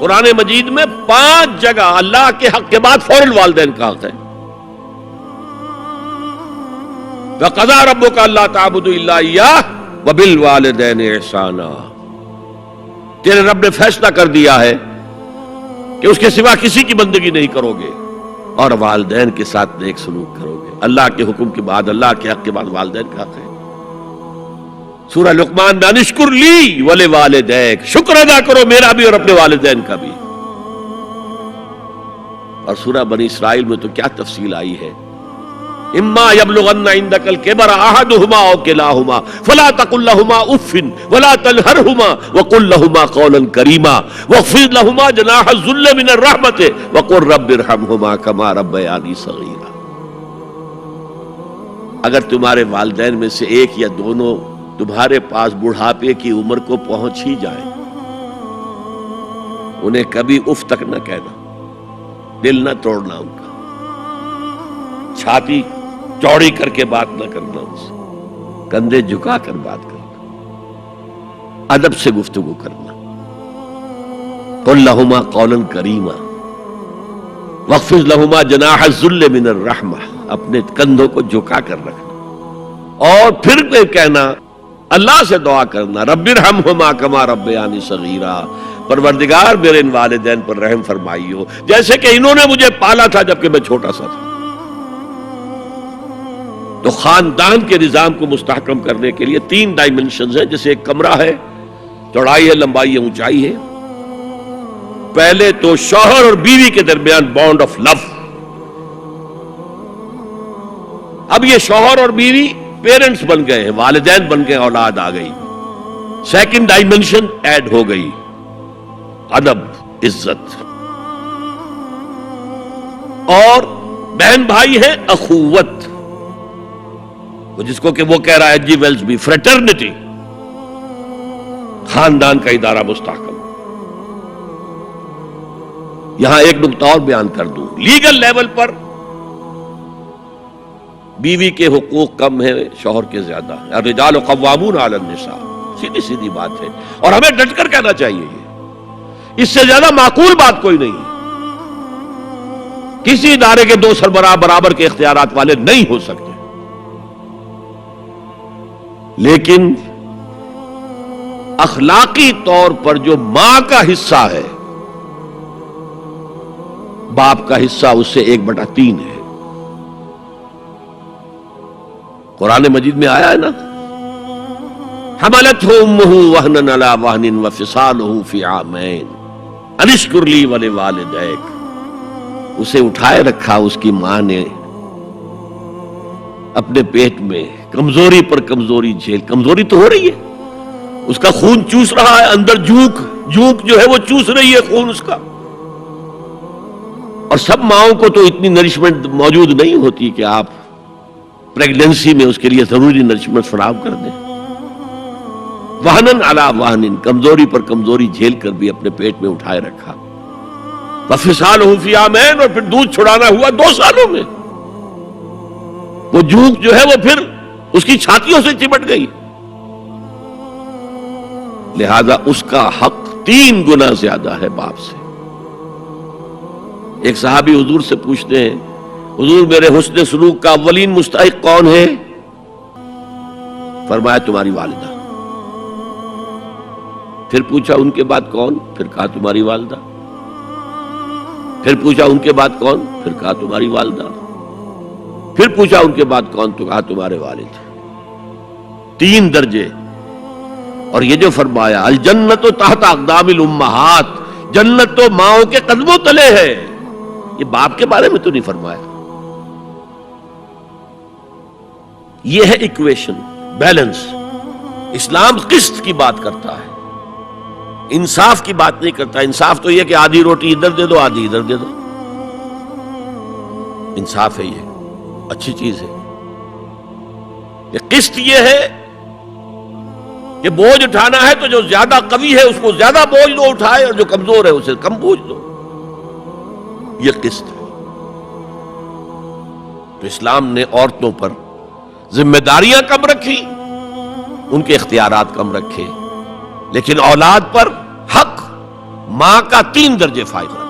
قرآن مجید میں 5 جگہ اللہ کے حق کے بعد فوراً والدین کا حق ہے. وَقَضَىٰ رَبُّكَ أَلَّا تَعْبُدُوا إِلَّا إِيَّاهُ وَبِالْوَالِدَيْنِ إِحْسَانًا. تیرے رب نے فیصلہ کر دیا ہے کہ اس کے سوا کسی کی بندگی نہیں کرو گے اور والدین کے ساتھ نیک سلوک کرو گے. اللہ کے حکم کے بعد، اللہ کے حق کے بعد والدین کا حق ہے. سورہ لقمان میں انشکر لی ولوالدیک، شکر ادا کرو میرا بھی اور اپنے والدین کا بھی. اور سورہ بنی اسرائیل میں تو کیا تفصیل آئی ہے. اما یبلغن عندک الکبر احدہما او کلاہما فلا تقل لہما اف ولا تنہرہما وقل لہما قولا کریما واخفض لہما جناح الذل من الرحمۃ وقل رب ارحمہما کما ربیانی صغیرا. اگر تمہارے والدین میں سے ایک یا دونوں تمہارے پاس بڑھاپے کی عمر کو پہنچ ہی جائیں، انہیں کبھی اف تک نہ کہنا، دل نہ توڑنا ان کا، چھاتی چوڑی کر کے بات نہ کرنا، ان سے کندھے جھکا کر بات کرنا، ادب سے گفتگو کرنا. قل لہما قولا کریما واخفض لہما جناح الذل من الرحمہ، اپنے کندھوں کو جھکا کر رکھنا. اور پھر کہنا، اللہ سے دعا کرنا، رب ارحمہما کما ربیانی صغیرا، پروردگار میرے ان والدین پر رحم فرمائیو جیسے کہ انہوں نے مجھے پالا تھا جبکہ میں چھوٹا سا تھا. تو خاندان کے نظام کو مستحکم کرنے کے لیے 3 ڈائمنشنز ہیں. جیسے ایک کمرہ ہے، چوڑائی ہے، لمبائی ہے، اونچائی ہے. پہلے تو شوہر اور بیوی کے درمیان بانڈ آف لو. اب یہ شوہر اور بیوی پیرنٹس بن گئے ہیں، والدین بن گئے، اولاد آ گئی. سیکنڈ ڈائمنشن ایڈ ہو گئی، ادب، عزت. اور بہن بھائی ہے، اخوت، جس کو کہ وہ کہہ رہا ہے جی ویلز بھی، فریٹرنٹی، خاندان کا ادارہ مستحکم. یہاں ایک نقطہ اور بیان کر دوں. لیگل لیول پر بیوی کے حقوق کم ہیں، شوہر کے زیادہ. الرجال قوامون علی النساء، سیدھی سیدھی بات ہے، اور ہمیں ڈٹ کر کہنا چاہیے. یہ اس سے زیادہ معقول بات کوئی نہیں ہے. کسی ادارے کے 2 سربراہ برابر کے اختیارات والے نہیں ہو سکتے. لیکن اخلاقی طور پر جو ماں کا حصہ ہے، باپ کا حصہ اس سے 1/3 ہے. قرآن مجید میں آیا ہے نا، حملتہ امہ وہنا علی وہن وفصالہ فی عامین ان اشکر لی ولوالدیک. اسے اٹھائے رکھا اس کی ماں نے اپنے پیٹ میں، کمزوری پر کمزوری جھیل. کمزوری تو ہو رہی ہے، اس کا خون چوس رہا ہے اندر، جھونک جو ہے وہ چوس رہی ہے خون اس کا. اور سب ماؤں کو تو اتنی نرشمنٹ موجود نہیں ہوتی کہ آپ پریگننسی میں اس کے لیے ضروری نرشمنٹ فراہم کر دیں. وہنن علی وہن، کمزوری پر کمزوری جھیل کر بھی اپنے پیٹ میں اٹھائے رکھا. وفصالہ فی عامین، اور پھر دودھ چھڑانا ہوا 2 سالوں میں. وہ جھونک جو ہے وہ پھر اس کی چھاتیوں سے چمٹ گئی. لہذا اس کا حق 3 گنا زیادہ ہے باپ سے. ایک صحابی حضور سے پوچھتے ہیں، حضور میرے حسن سلوک کا اولین مستحق کون ہے؟ فرمایا تمہاری والدہ. پھر پوچھا ان کے بعد کون؟ پھر کہا تمہاری والدہ. پھر پوچھا ان کے بعد کون؟ پھر کہا تمہاری والدہ. پھر پوچھا ان کے بعد کون؟ تو کہا تمہارے والد. 3 درجے. اور یہ جو فرمایا الجنت تحت اقدام الامہات، جنت تو ماؤں کے قدموں تلے ہے، یہ باپ کے بارے میں تو نہیں فرمایا. یہ ہے ایکویشن، بیلنس. اسلام قسط کی بات کرتا ہے، انصاف کی بات نہیں کرتا. انصاف تو یہ کہ آدھی روٹی ادھر دے دو، آدھی ادھر دے دو. انصاف ہے، یہ اچھی چیز ہے. یہ قسط یہ ہے کہ بوجھ اٹھانا ہے تو جو زیادہ قوی ہے اس کو زیادہ بوجھ دو اٹھائے، اور جو کمزور ہے اسے کم بوجھ دو. یہ قسط ہے. تو اسلام نے عورتوں پر ذمہ داریاں کم رکھی، ان کے اختیارات کم رکھے، لیکن اولاد پر حق ماں کا 3 درجے فائق رکھنا.